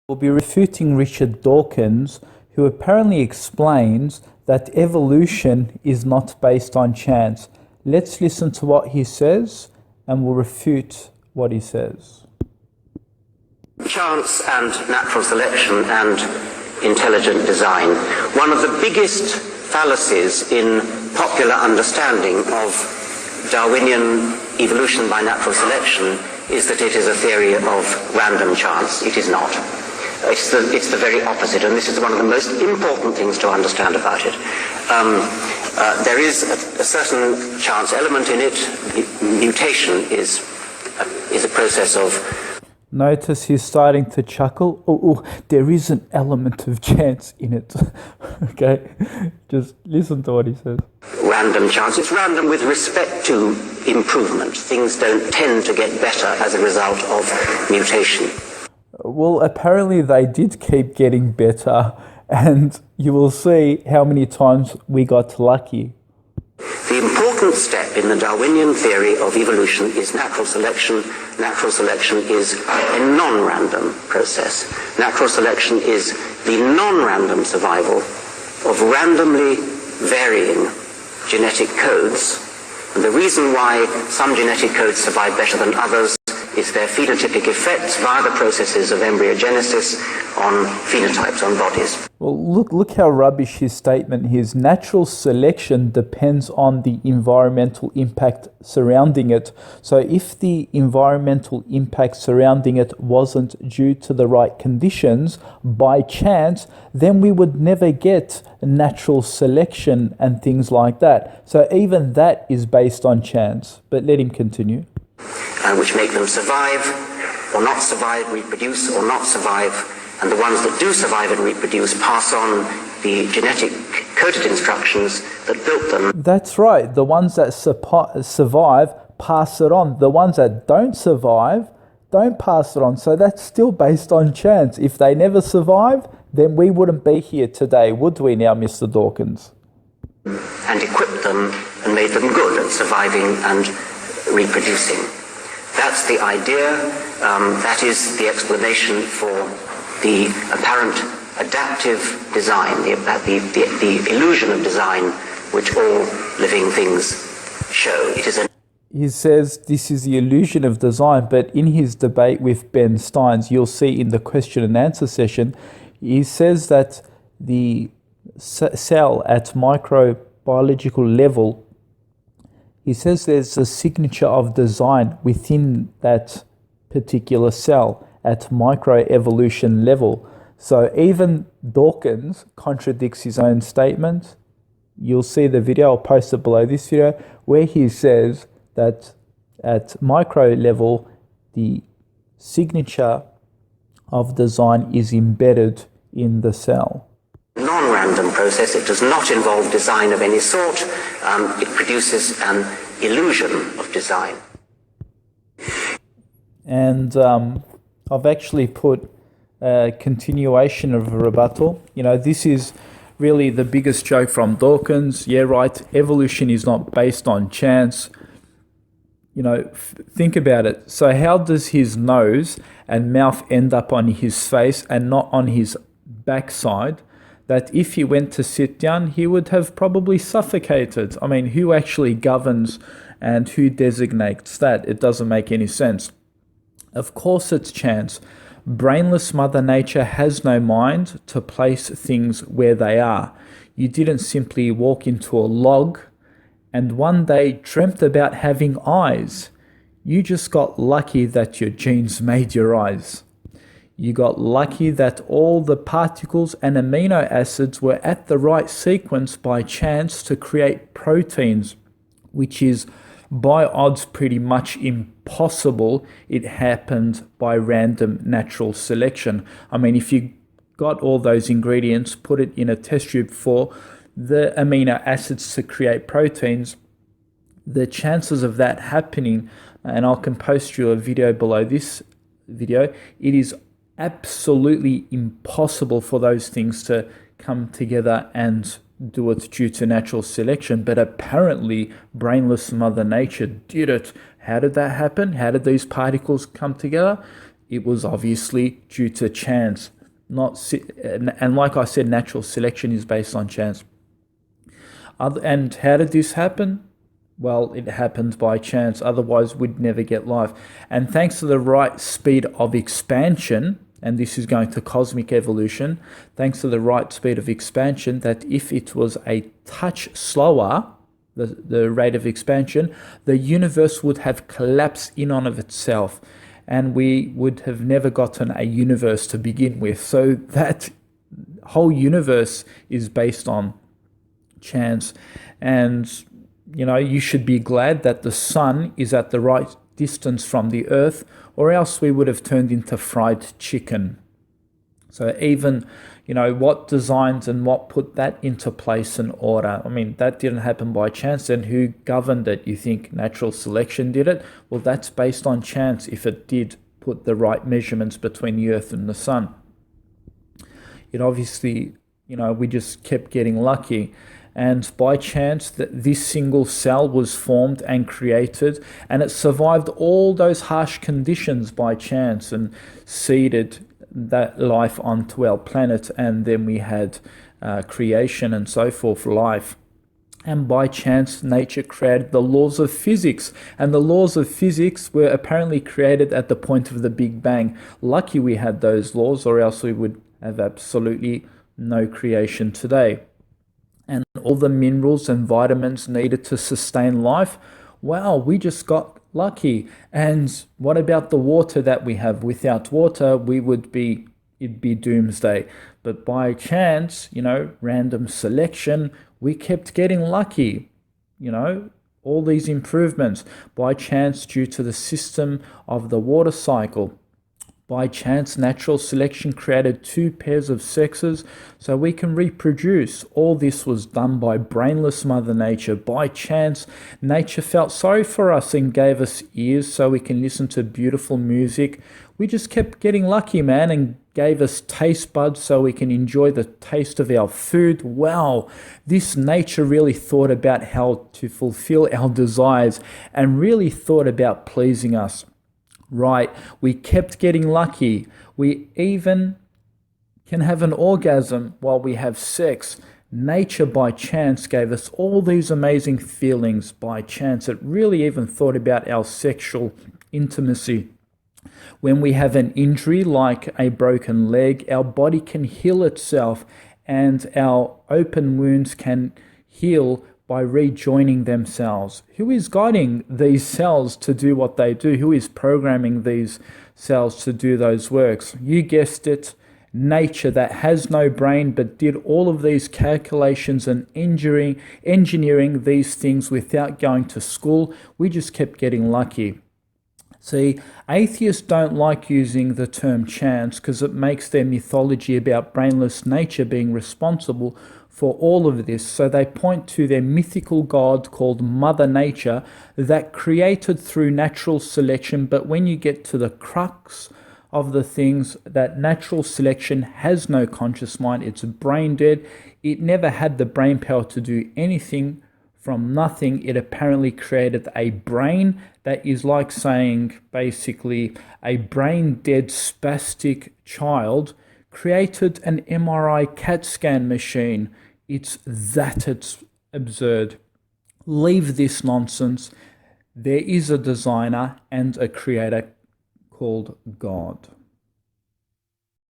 We'll be refuting Richard Dawkins, who apparently explains that evolution is not based on chance. Let's listen to what he says and we'll refute what he says. Chance and natural selection and intelligent design. One of the biggest fallacies in popular understanding of Darwinian evolution by natural selection is that it is a theory of random chance. It is not. It's the very opposite, and this is one of the most important things to understand about it. There is a certain chance element in it. Mutation is a process of... Notice he's starting to chuckle. Oh, there is an element of chance in it. Okay, just listen to what he says. Random chance. It's random with respect to improvement. Things don't tend to get better as a result of mutation. Well, apparently they did keep getting better, and you will see how many times we got lucky. The important step in the Darwinian theory of evolution is natural selection. Natural selection is a non-random process. Natural selection is the non-random survival of randomly varying genetic codes. And the reason why some genetic codes survive better than others is their phenotypic effects via the processes of embryogenesis on phenotypes, on bodies. Well, look how rubbish his statement is. Natural selection depends on the environmental impact surrounding it. So if the environmental impact surrounding it wasn't due to the right conditions by chance, then we would never get natural selection and things like that. So even that is based on chance. But let him continue. Which make them survive or not survive, reproduce or not survive, and the ones that do survive and reproduce pass on the genetic coded instructions that built them. That's right. The ones that survive pass it on. The ones that don't survive don't pass it on. So that's still based on chance. If they never survive, then we wouldn't be here today, would we now, Mr. Dawkins? And equipped them and made them good at surviving and reproducing. That's the idea. That is the explanation for the apparent adaptive design, the illusion of design which all living things show. It is He says this is the illusion of design, but in his debate with Ben Steins, you'll see in the question and answer session, he says that the cell at microbiological level, he says there's a signature of design within that particular cell at microevolution level. So even Dawkins contradicts his own statement. You'll see the video, I'll post it below this video, where he says that at micro level, the signature of design is embedded in the cell. Non-random process. It does not involve design of any sort. It produces an illusion of design. And I've actually put a continuation of a rebuttal. You know, this is really the biggest joke from Dawkins. Yeah, right, evolution is not based on chance. You know, think about it. So how does his nose and mouth end up on his face and not on his backside? That if he went to sit down, he would have probably suffocated. I mean, who actually governs and who designates that? It doesn't make any sense. Of course it's chance. Brainless Mother Nature has no mind to place things where they are. You didn't simply walk into a log and one day dreamt about having eyes. You just got lucky that your genes made your eyes. You got lucky that all the particles and amino acids were at the right sequence by chance to create proteins, which is by odds pretty much impossible. It happened by random natural selection. I mean, if you got all those ingredients, put it in a test tube for the amino acids to create proteins, the chances of that happening, and I can post you a video below this video, it is absolutely impossible for those things to come together and do it due to natural selection. But apparently brainless Mother Nature did it. How did that happen? How did these particles come together? It was obviously due to chance. and like I said, natural selection is based on chance. And how did this happen? Well, it happened by chance. Otherwise, we'd never get life. And thanks to the right speed of expansion, and this is going to cosmic evolution, thanks to the right speed of expansion, that if it was a touch slower, the rate of expansion, the universe would have collapsed in on of itself, and we would have never gotten a universe to begin with. So that whole universe is based on chance. And you should be glad that the sun is at the right distance from the earth, or else we would have turned into fried chicken. So even, what designs and what put that into place and order? I mean, that didn't happen by chance. Then who governed it? You think natural selection did it? Well, that's based on chance if it did put the right measurements between the earth and the sun. It obviously, we just kept getting lucky. And by chance, this single cell was formed and created, and it survived all those harsh conditions by chance and seeded that life onto our planet. And then we had creation and so forth, life. And by chance, nature created the laws of physics. And the laws of physics were apparently created at the point of the Big Bang. Lucky we had those laws, or else we would have absolutely no creation today. And all the minerals and vitamins needed to sustain life, wow, we just got lucky. And what about the water that we have? Without water, it'd be doomsday. But by chance, random selection, we kept getting lucky. All these improvements by chance due to the system of the water cycle. By chance, natural selection created 2 pairs of sexes so we can reproduce. All this was done by brainless Mother Nature. By chance, nature felt sorry for us and gave us ears so we can listen to beautiful music. We just kept getting lucky, man, and gave us taste buds so we can enjoy the taste of our food. Wow, this nature really thought about how to fulfill our desires and really thought about pleasing us. Right, we kept getting lucky. We even can have an orgasm while we have sex. Nature by chance gave us all these amazing feelings by chance. It really even thought about our sexual intimacy. When we have an injury like a broken leg, our body can heal itself, and our open wounds can heal by rejoining themselves. Who is guiding these cells to do what they do? Who is programming these cells to do those works? You guessed it, nature, that has no brain but did all of these calculations and engineering these things without going to school. We just kept getting lucky. See, atheists don't like using the term chance because it makes their mythology about brainless nature being responsible for all of this. So they point to their mythical god called Mother Nature that created through natural selection. But when you get to the crux of the things, that natural selection has no conscious mind, it's brain dead. It never had the brain power to do anything from nothing. It apparently created a brain that is like saying basically a brain dead spastic child created an MRI CAT scan machine. It's absurd. Leave this nonsense. There is a designer and a creator called God.